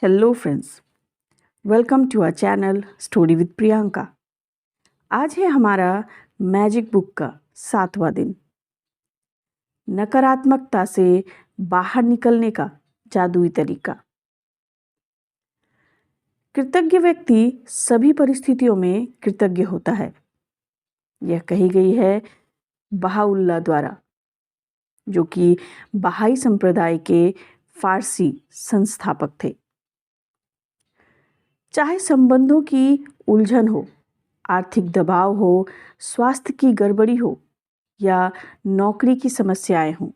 Hello friends, welcome to our channel story with Priyanka. आज है हमारा मैजिक बुक का 7वां दिन। नकारात्मकता से बाहर निकलने का जादुई तरीका। कृतज्ञ व्यक्ति सभी परिस्थितियों में कृतज्ञ होता है। यह कही गई है बहाउल्लाह द्वारा, जो कि बहाई संप्रदाय के फारसी संस्थापक थे। चाहे संबंधों की उलझन हो, आर्थिक दबाव हो, स्वास्थ्य की गड़बड़ी हो या नौकरी की समस्याएं हों,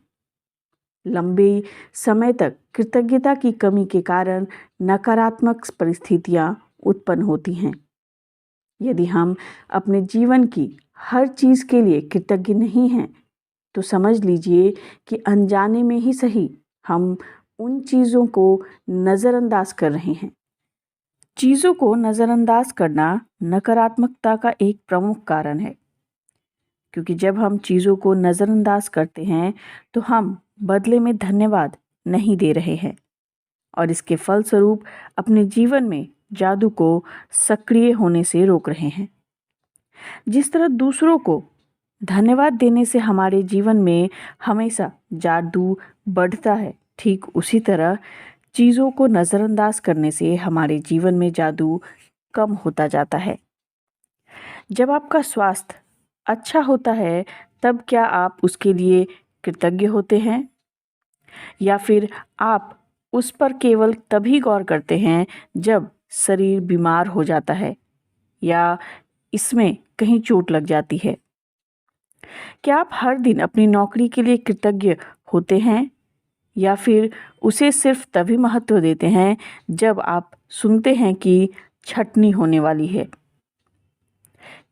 लंबे समय तक कृतज्ञता की कमी के कारण नकारात्मक परिस्थितियां उत्पन्न होती हैं। यदि हम अपने जीवन की हर चीज के लिए कृतज्ञ नहीं हैं, तो समझ लीजिए कि अनजाने में ही सही हम उन चीज़ों को नज़रअंदाज कर रहे हैं। चीज़ों को नज़रअंदाज करना नकारात्मकता का एक प्रमुख कारण है, क्योंकि जब हम चीज़ों को नज़रअंदाज करते हैं तो हम बदले में धन्यवाद नहीं दे रहे हैं और इसके फलस्वरूप अपने जीवन में जादू को सक्रिय होने से रोक रहे हैं। जिस तरह दूसरों को धन्यवाद देने से हमारे जीवन में हमेशा जादू बढ़ता है, ठीक उसी तरह चीज़ों को नज़रअंदाज करने से हमारे जीवन में जादू कम होता जाता है। जब आपका स्वास्थ्य अच्छा होता है, तब क्या आप उसके लिए कृतज्ञ होते हैं? या फिर आप उस पर केवल तभी गौर करते हैं जब शरीर बीमार हो जाता है या इसमें कहीं चोट लग जाती है? क्या आप हर दिन अपनी नौकरी के लिए कृतज्ञ होते हैं या फिर उसे सिर्फ तभी महत्व देते हैं जब आप सुनते हैं कि छंटनी होने वाली है?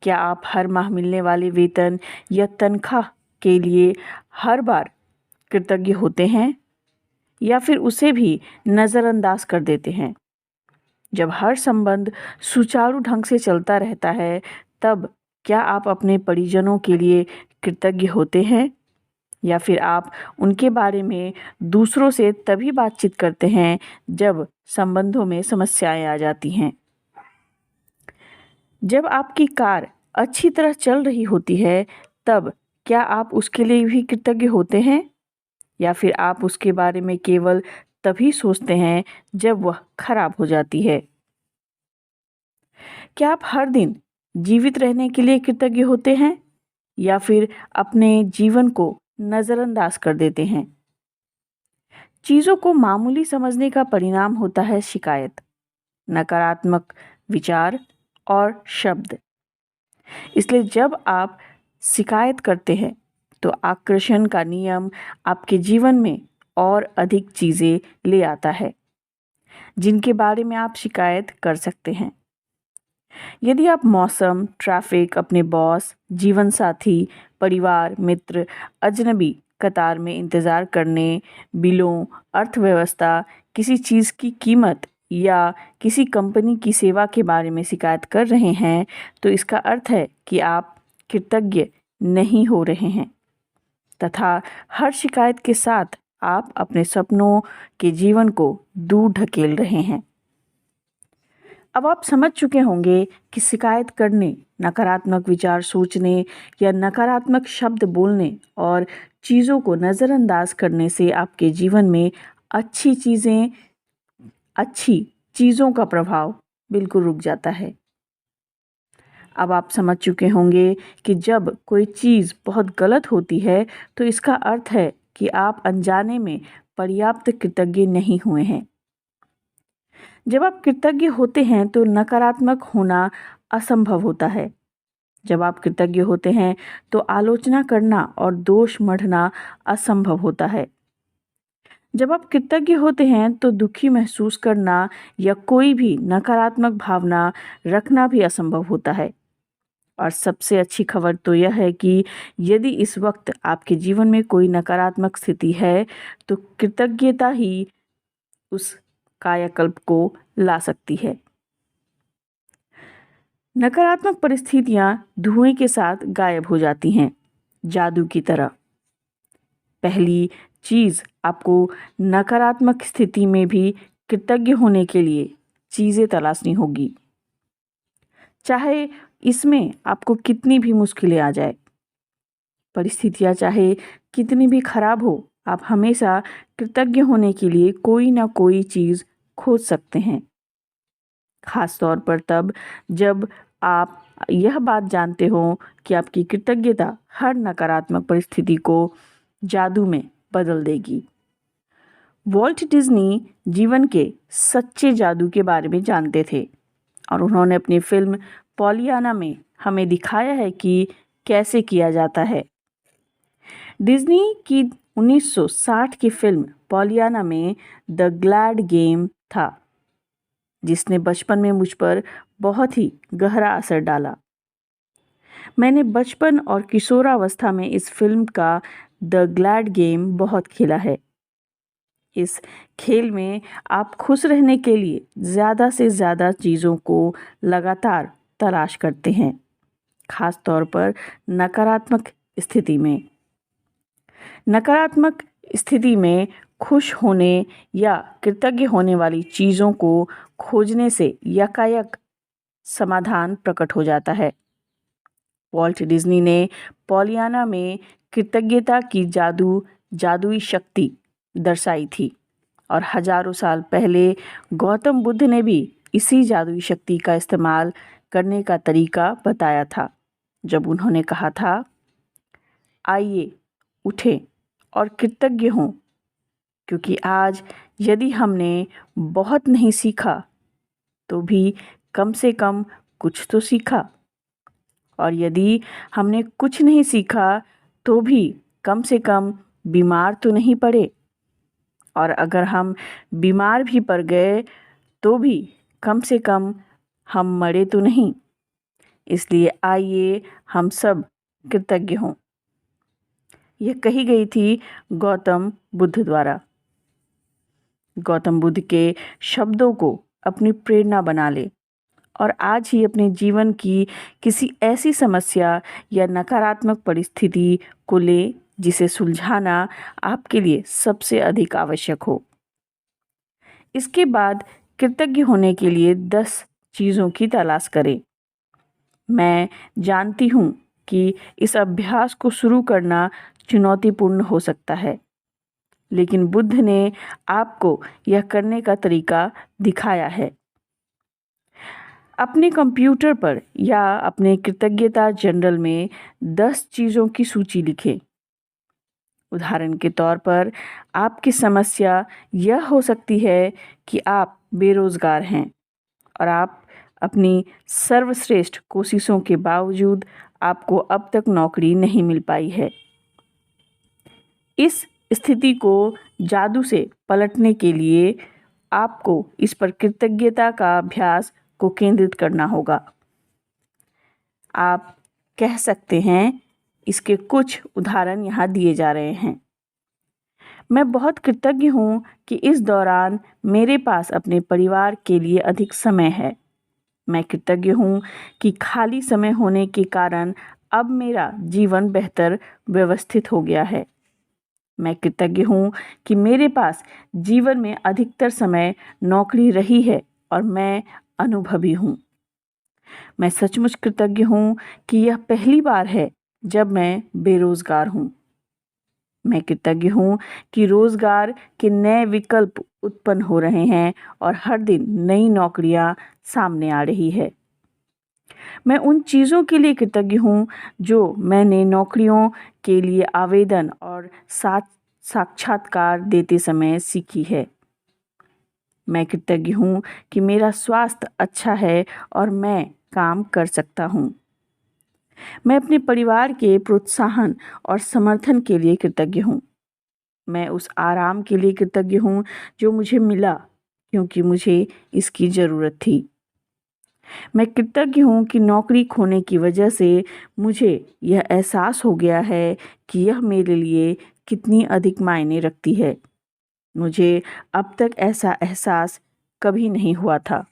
क्या आप हर माह मिलने वाले वेतन या तनख्वाह के लिए हर बार कृतज्ञ होते हैं या फिर उसे भी नज़रअंदाज कर देते हैं? जब हर संबंध सुचारू ढंग से चलता रहता है, तब क्या आप अपने परिजनों के लिए कृतज्ञ होते हैं या फिर आप उनके बारे में दूसरों से तभी बातचीत करते हैं जब संबंधों में समस्याएं आ जाती हैं? जब आपकी कार अच्छी तरह चल रही होती है, तब क्या आप उसके लिए भी कृतज्ञ होते हैं या फिर आप उसके बारे में केवल तभी सोचते हैं जब वह खराब हो जाती है? क्या आप हर दिन जीवित रहने के लिए कृतज्ञ होते हैं या फिर अपने जीवन को नज़रअंदाज कर देते हैं? चीज़ों को मामूली समझने का परिणाम होता है शिकायत, नकारात्मक विचार और शब्द। इसलिए जब आप शिकायत करते हैं, तो आकर्षण का नियम आपके जीवन में और अधिक चीज़ें ले आता है जिनके बारे में आप शिकायत कर सकते हैं। यदि आप मौसम, ट्रैफिक, अपने बॉस, जीवन साथी, परिवार, मित्र, अजनबी, कतार में इंतज़ार करने, बिलों, अर्थव्यवस्था, किसी चीज़ की कीमत या किसी कंपनी की सेवा के बारे में शिकायत कर रहे हैं, तो इसका अर्थ है कि आप कृतज्ञ नहीं हो रहे हैं तथा हर शिकायत के साथ आप अपने सपनों के जीवन को दूर ढकेल रहे हैं। अब आप समझ चुके होंगे कि शिकायत करने, नकारात्मक विचार सोचने या नकारात्मक शब्द बोलने और चीज़ों को नज़रअंदाज करने से आपके जीवन में अच्छी चीज़ों का प्रभाव बिल्कुल रुक जाता है। अब आप समझ चुके होंगे कि जब कोई चीज़ बहुत गलत होती है, तो इसका अर्थ है कि आप अनजाने में पर्याप्त कृतज्ञ नहीं हुए हैं। जब आप कृतज्ञ होते हैं तो नकारात्मक होना असंभव होता है। जब आप कृतज्ञ होते हैं तो आलोचना करना और दोष मढ़ना असंभव होता है। जब आप कृतज्ञ होते हैं तो दुखी महसूस करना या कोई भी नकारात्मक भावना रखना भी असंभव होता है। और सबसे अच्छी खबर तो यह है कि यदि इस वक्त आपके जीवन में कोई नकारात्मक स्थिति है, तो कृतज्ञता ही उस कायाकल्प को ला सकती है। नकारात्मक परिस्थितियां धुएं के साथ गायब हो जाती हैं, जादू की तरह। पहली चीज आपको नकारात्मक स्थिति में भी कृतज्ञ होने के लिए चीज़ें तलाशनी होगी, चाहे इसमें आपको कितनी भी मुश्किलें आ जाए। परिस्थितियाँ चाहे कितनी भी खराब हो, आप हमेशा कृतज्ञ होने के लिए कोई ना कोई चीज़ खोज सकते हैं। खास तौर पर तब जब आप यह बात जानते हो कि आपकी कृतज्ञता हर नकारात्मक परिस्थिति को जादू में बदल देगी। वॉल्ट डिज्नी जीवन के सच्चे जादू के बारे में जानते थे और उन्होंने अपनी फिल्म पॉलियाना में हमें दिखाया है कि कैसे किया जाता है। डिज्नी की 1960 की फिल्म पॉलियाना में द ग्लैड गेम था, जिसने बचपन में मुझ पर बहुत ही गहरा असर डाला। मैंने बचपन और किशोरावस्था में इस फिल्म का द ग्लैड गेम बहुत खेला है। इस खेल में आप खुश रहने के लिए ज़्यादा से ज़्यादा चीज़ों को लगातार तलाश करते हैं, खास तौर पर नकारात्मक स्थिति में। नकारात्मक स्थिति में खुश होने या कृतज्ञ होने वाली चीज़ों को खोजने से यकायक समाधान प्रकट हो जाता है। वॉल्ट डिज्नी ने पॉलियाना में कृतज्ञता की जादुई शक्ति दर्शाई थी और हजारों साल पहले गौतम बुद्ध ने भी इसी जादुई शक्ति का इस्तेमाल करने का तरीका बताया था, जब उन्होंने कहा था, आइए उठें और कृतज्ञ हों, क्योंकि आज यदि हमने बहुत नहीं सीखा तो भी कम से कम कुछ तो सीखा, और यदि हमने कुछ नहीं सीखा तो भी कम से कम बीमार तो नहीं पड़े, और अगर हम बीमार भी पड़ गए तो भी कम से कम हम मरे तो नहीं। इसलिए आइए हम सब कृतज्ञ हों। यह कही गई थी गौतम बुद्ध द्वारा। गौतम बुद्ध के शब्दों को अपनी प्रेरणा बना ले और आज ही अपने जीवन की किसी ऐसी समस्या या नकारात्मक परिस्थिति को ले जिसे सुलझाना आपके लिए सबसे अधिक आवश्यक हो। इसके बाद कृतज्ञ होने के लिए 10 चीज़ों की तलाश करें। मैं जानती हूँ कि इस अभ्यास को शुरू करना चुनौतीपूर्ण हो सकता है, लेकिन बुद्ध ने आपको यह करने का तरीका दिखाया है। अपने कंप्यूटर पर या अपने कृतज्ञता जर्नल में 10 चीज़ों की सूची लिखें। उदाहरण के तौर पर आपकी समस्या यह हो सकती है कि आप बेरोज़गार हैं और आप अपनी सर्वश्रेष्ठ कोशिशों के बावजूद आपको अब तक नौकरी नहीं मिल पाई है। इस स्थिति को जादू से पलटने के लिए आपको इस पर कृतज्ञता का अभ्यास को केंद्रित करना होगा। आप कह सकते हैं, इसके कुछ उदाहरण यहाँ दिए जा रहे हैं। मैं बहुत कृतज्ञ हूँ कि इस दौरान मेरे पास अपने परिवार के लिए अधिक समय है। मैं कृतज्ञ हूँ कि खाली समय होने के कारण अब मेरा जीवन बेहतर व्यवस्थित हो गया है। मैं कृतज्ञ हूँ कि मेरे पास जीवन में अधिकतर समय नौकरी रही है और मैं अनुभवी हूँ। मैं सचमुच कृतज्ञ हूँ कि यह पहली बार है जब मैं बेरोज़गार हूँ। मैं कृतज्ञ हूँ कि रोज़गार के नए विकल्प उत्पन्न हो रहे हैं और हर दिन नई नौकरियाँ सामने आ रही है। मैं उन चीज़ों के लिए कृतज्ञ हूँ जो मैंने नौकरियों के लिए आवेदन और साक्षात्कार देते समय सीखी है। मैं कृतज्ञ हूँ कि मेरा स्वास्थ्य अच्छा है और मैं काम कर सकता हूँ। मैं अपने परिवार के प्रोत्साहन और समर्थन के लिए कृतज्ञ हूँ। मैं उस आराम के लिए कृतज्ञ हूँ जो मुझे मिला, क्योंकि मुझे इसकी ज़रूरत थी। मैं कृतज्ञ हूँ कि नौकरी खोने की वजह से मुझे यह एहसास हो गया है कि यह मेरे लिए कितनी अधिक मायने रखती है। मुझे अब तक ऐसा एहसास कभी नहीं हुआ था।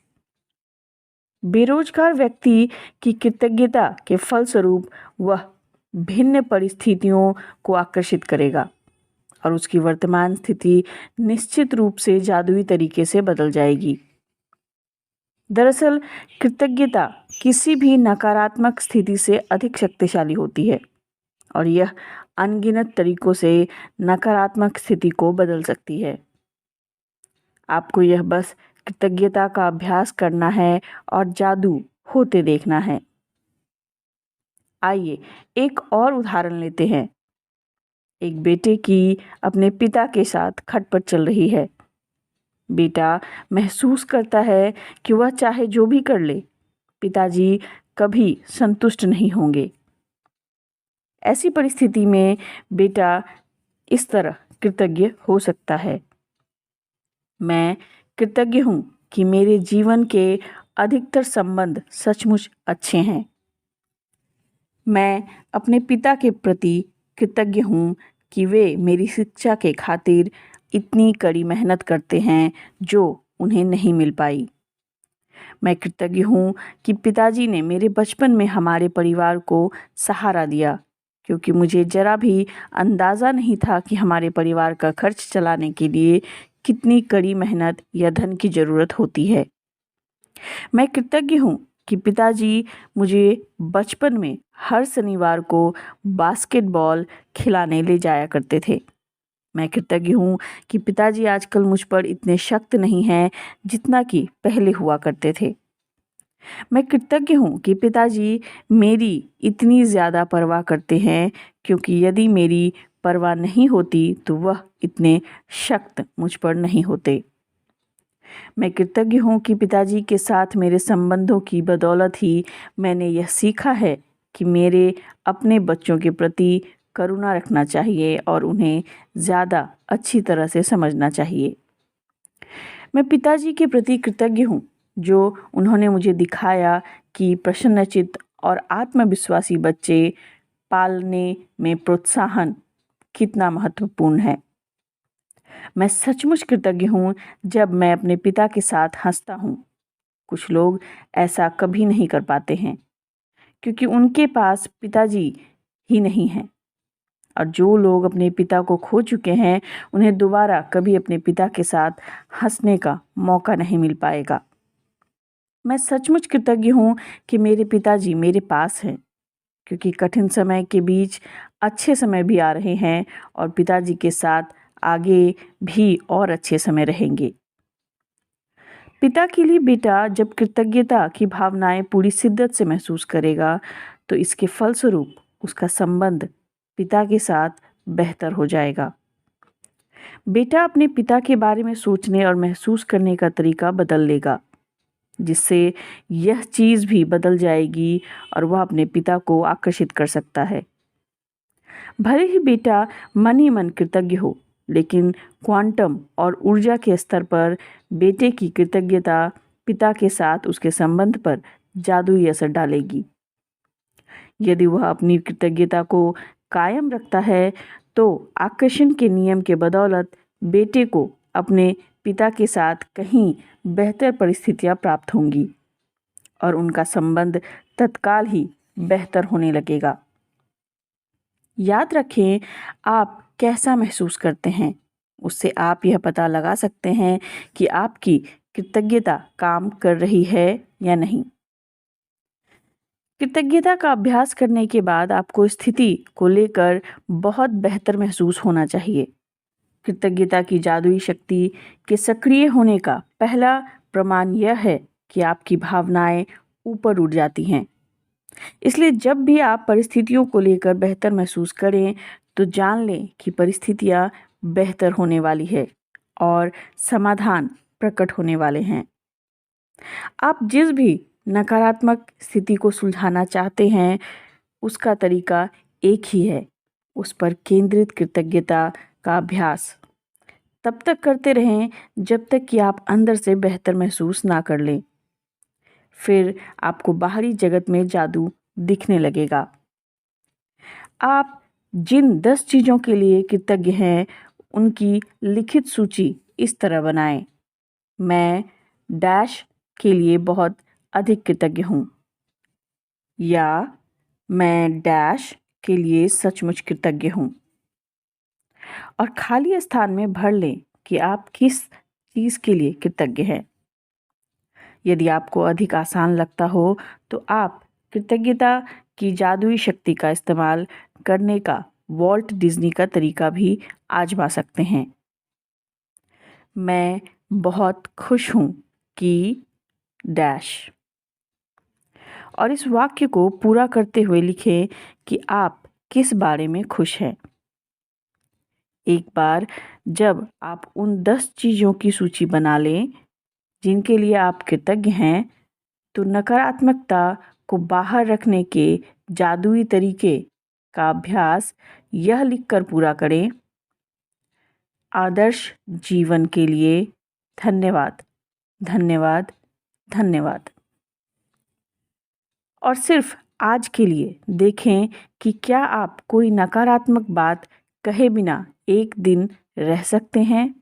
बेरोजगार व्यक्ति की कृतज्ञता के फलस्वरूप वह भिन्न परिस्थितियों को आकर्षित करेगा और उसकी वर्तमान स्थिति निश्चित रूप से जादुई तरीके से बदल जाएगी। दरअसल कृतज्ञता किसी भी नकारात्मक स्थिति से अधिक शक्तिशाली होती है और यह अनगिनत तरीकों से नकारात्मक स्थिति को बदल सकती है। आपको यह बस कृतज्ञता का अभ्यास करना है और जादू होते देखना है। आइए एक और उदाहरण लेते हैं। एक बेटे की अपने पिता के साथ खटपट चल रही है। बेटा महसूस करता है कि वह चाहे जो भी कर ले, पिताजी कभी संतुष्ट नहीं होंगे। ऐसी परिस्थिति में बेटा इस तरह कृतज्ञ हो सकता है। मैं कृतज्ञ हूँ कि मेरे जीवन के अधिकतर संबंध सचमुच अच्छे हैं। मैं अपने पिता के प्रति कृतज्ञ हूँ कि वे मेरी शिक्षा के खातिर इतनी कड़ी मेहनत करते हैं जो उन्हें नहीं मिल पाई। मैं कृतज्ञ हूँ कि पिताजी ने मेरे बचपन में हमारे परिवार को सहारा दिया, क्योंकि मुझे जरा भी अंदाज़ा नहीं था कि हमारे परिवार का खर्च चलाने के लिए कितनी कड़ी मेहनत या धन की ज़रूरत होती है। मैं कृतज्ञ हूँ कि पिताजी मुझे बचपन में हर शनिवार को बास्केटबॉल खिलाने ले जाया करते थे। मैं कृतज्ञ हूँ कि पिताजी आजकल मुझ पर इतने सख्त नहीं हैं जितना कि पहले हुआ करते थे। मैं कृतज्ञ हूँ कि पिताजी मेरी इतनी ज़्यादा परवाह करते हैं, क्योंकि यदि मेरी परवाह नहीं होती तो वह इतने सख्त मुझ पर नहीं होते। मैं कृतज्ञ हूँ कि पिताजी के साथ मेरे संबंधों की बदौलत ही मैंने यह सीखा है कि मेरे अपने बच्चों के प्रति करुणा रखना चाहिए और उन्हें ज़्यादा अच्छी तरह से समझना चाहिए। मैं पिताजी के प्रति कृतज्ञ हूँ जो उन्होंने मुझे दिखाया कि प्रसन्नचित्त और आत्मविश्वासी बच्चे पालने में प्रोत्साहन कितना महत्वपूर्ण है। मैं सचमुच कृतज्ञ हूँ जब मैं अपने पिता के साथ हंसता हूँ। कुछ लोग ऐसा कभी नहीं कर पाते हैं क्योंकि उनके पास पिताजी ही नहीं हैं, और जो लोग अपने पिता को खो चुके हैं उन्हें दोबारा कभी अपने पिता के साथ हंसने का मौका नहीं मिल पाएगा। मैं सचमुच कृतज्ञ हूँ कि मेरे पिताजी मेरे पास हैं, क्योंकि कठिन समय के बीच अच्छे समय भी आ रहे हैं और पिताजी के साथ आगे भी और अच्छे समय रहेंगे। पिता के लिए बेटा जब कृतज्ञता की भावनाएं पूरी शिद्दत से महसूस करेगा तो इसके फलस्वरूप उसका संबंध पिता के साथ बेहतर हो जाएगा। बेटा अपने पिता के बारे में सोचने और महसूस करने का तरीका बदल लेगा, जिससे यह चीज़ भी बदल जाएगी और वह अपने पिता को आकर्षित कर सकता है। भले ही बेटा मन ही मन कृतज्ञ हो, लेकिन क्वांटम और ऊर्जा के स्तर पर बेटे की कृतज्ञता पिता के साथ उसके संबंध पर जादुई असर डालेगी। यदि वह अपनी कृतज्ञता को कायम रखता है तो आकर्षण के नियम के बदौलत बेटे को अपने पिता के साथ कहीं बेहतर परिस्थितियां प्राप्त होंगी और उनका संबंध तत्काल ही बेहतर होने लगेगा। याद रखें, आप कैसा महसूस करते हैं उससे आप यह पता लगा सकते हैं कि आपकी कृतज्ञता काम कर रही है या नहीं। कृतज्ञता का अभ्यास करने के बाद आपको स्थिति को लेकर बहुत बेहतर महसूस होना चाहिए। कृतज्ञता की जादुई शक्ति के सक्रिय होने का पहला प्रमाण यह है कि आपकी भावनाएं ऊपर उठ जाती हैं। इसलिए जब भी आप परिस्थितियों को लेकर बेहतर महसूस करें तो जान लें कि परिस्थितियां बेहतर होने वाली है और समाधान प्रकट होने वाले हैं। आप जिस भी नकारात्मक स्थिति को सुलझाना चाहते हैं उसका तरीका एक ही है, उस पर केंद्रित कृतज्ञता का अभ्यास तब तक करते रहें जब तक कि आप अंदर से बेहतर महसूस ना कर लें। फिर आपको बाहरी जगत में जादू दिखने लगेगा। आप जिन 10 चीज़ों के लिए कृतज्ञ हैं उनकी लिखित सूची इस तरह बनाएं। मैं डैश के लिए बहुत अधिक कृतज्ञ हूँ, या मैं डैश के लिए सचमुच कृतज्ञ हूँ। और खाली स्थान में भर लें कि आप किस चीज़ के लिए कृतज्ञ हैं। यदि आपको अधिक आसान लगता हो तो आप कृतज्ञता की जादुई शक्ति का इस्तेमाल करने का वॉल्ट डिज्नी का तरीका भी आजमा सकते हैं। मैं बहुत खुश हूँ कि डैश। और इस वाक्य को पूरा करते हुए लिखें कि आप किस बारे में खुश हैं। एक बार जब आप उन 10 चीज़ों की सूची बना लें जिनके लिए आप कृतज्ञ हैं, तो नकारात्मकता को बाहर रखने के जादुई तरीके का अभ्यास यह लिखकर पूरा करें, आदर्श जीवन के लिए धन्यवाद, धन्यवाद, धन्यवाद। और सिर्फ आज के लिए देखें कि क्या आप कोई नकारात्मक बात कहे बिना एक दिन रह सकते हैं।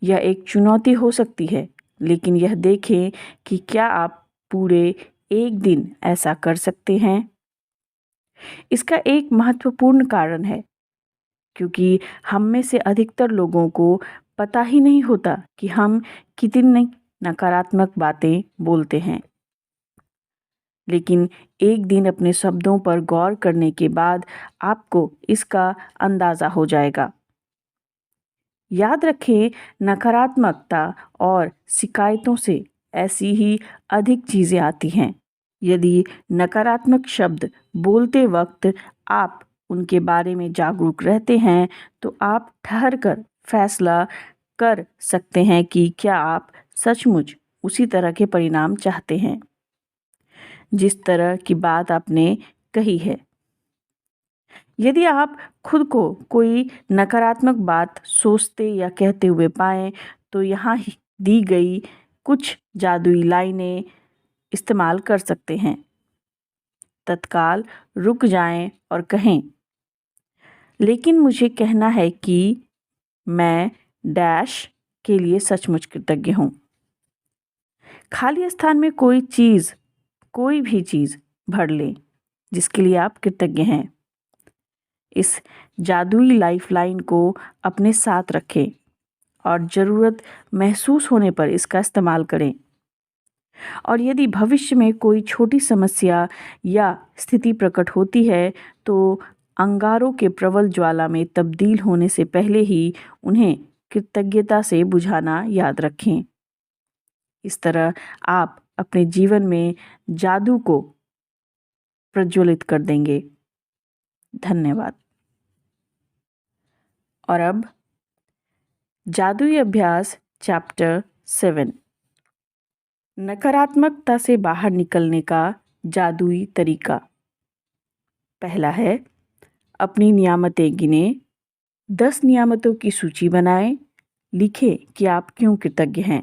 यह एक चुनौती हो सकती है, लेकिन यह देखें कि क्या आप पूरे एक दिन ऐसा कर सकते हैं। इसका एक महत्वपूर्ण कारण है क्योंकि हम में से अधिकतर लोगों को पता ही नहीं होता कि हम कितनी नकारात्मक बातें बोलते हैं। लेकिन एक दिन अपने शब्दों पर गौर करने के बाद आपको इसका अंदाज़ा हो जाएगा। याद रखें, नकारात्मकता और शिकायतों से ऐसी ही अधिक चीज़ें आती हैं। यदि नकारात्मक शब्द बोलते वक्त आप उनके बारे में जागरूक रहते हैं, तो आप ठहर कर फैसला कर सकते हैं कि क्या आप सचमुच उसी तरह के परिणाम चाहते हैं जिस तरह की बात आपने कही है। यदि आप खुद को कोई नकारात्मक बात सोचते या कहते हुए पाएं, तो यहाँ दी गई कुछ जादुई लाइनें इस्तेमाल कर सकते हैं। तत्काल रुक जाएं और कहें, लेकिन मुझे कहना है कि मैं डैश के लिए सचमुच कृतज्ञ हूँ। खाली स्थान में कोई भी चीज़ भर लें जिसके लिए आप कृतज्ञ हैं। इस जादुई लाइफलाइन को अपने साथ रखें और ज़रूरत महसूस होने पर इसका इस्तेमाल करें। और यदि भविष्य में कोई छोटी समस्या या स्थिति प्रकट होती है, तो अंगारों के प्रबल ज्वाला में तब्दील होने से पहले ही उन्हें कृतज्ञता से बुझाना याद रखें। इस तरह आप अपने जीवन में जादू को प्रज्वलित कर देंगे। धन्यवाद। और अब जादुई अभ्यास चैप्टर 7, नकारात्मकता से बाहर निकलने का जादुई तरीका। पहला है, अपनी नियामतें गिनें। 10 नियामतों की सूची बनाएं। लिखें कि आप क्यों कृतज्ञ हैं।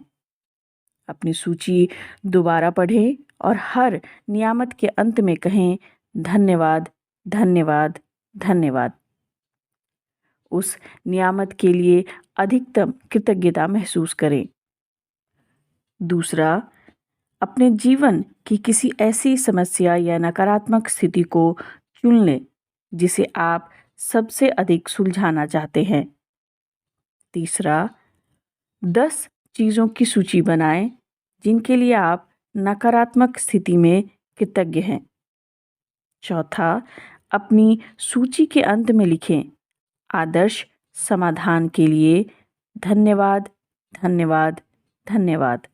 अपनी सूची दोबारा पढ़ें और हर नियामत के अंत में कहें, धन्यवाद, धन्यवाद, धन्यवाद। उस नियामत के लिए अधिकतम कृतज्ञता महसूस करें। दूसरा, अपने जीवन की किसी ऐसी समस्या या नकारात्मक स्थिति को चुन लें जिसे आप सबसे अधिक सुलझाना चाहते हैं। तीसरा, 10 चीज़ों की सूची बनाएं जिनके लिए आप नकारात्मक स्थिति में कृतज्ञ हैं। चौथा, अपनी सूची के अंत में लिखें, आदर्श समाधान के लिए धन्यवाद, धन्यवाद, धन्यवाद।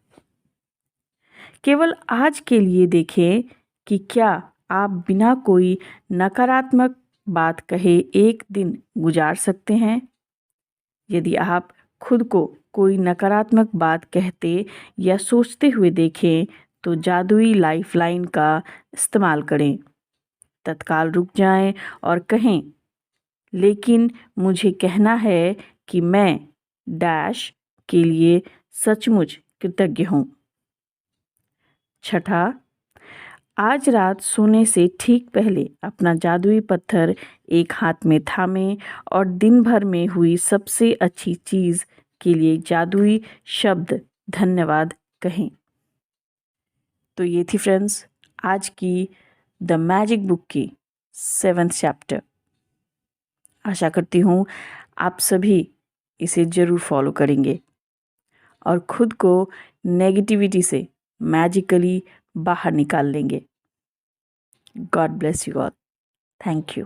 केवल आज के लिए देखें कि क्या आप बिना कोई नकारात्मक बात कहे एक दिन गुजार सकते हैं। यदि आप खुद को कोई नकारात्मक बात कहते या सोचते हुए देखें, तो जादुई लाइफलाइन का इस्तेमाल करें। तत्काल रुक जाएं और कहें, लेकिन मुझे कहना है कि मैं डैश के लिए सचमुच कृतज्ञ हूँ। छठा, आज रात सोने से ठीक पहले अपना जादुई पत्थर एक हाथ में थामें और दिन भर में हुई सबसे अच्छी चीज़ के लिए जादुई शब्द धन्यवाद कहें। तो ये थी फ्रेंड्स आज की द मैजिक बुक की 7th चैप्टर। आशा करती हूँ आप सभी इसे ज़रूर फॉलो करेंगे और खुद को नेगेटिविटी से मैजिकली बाहर निकाल लेंगे। God bless you all. Thank you.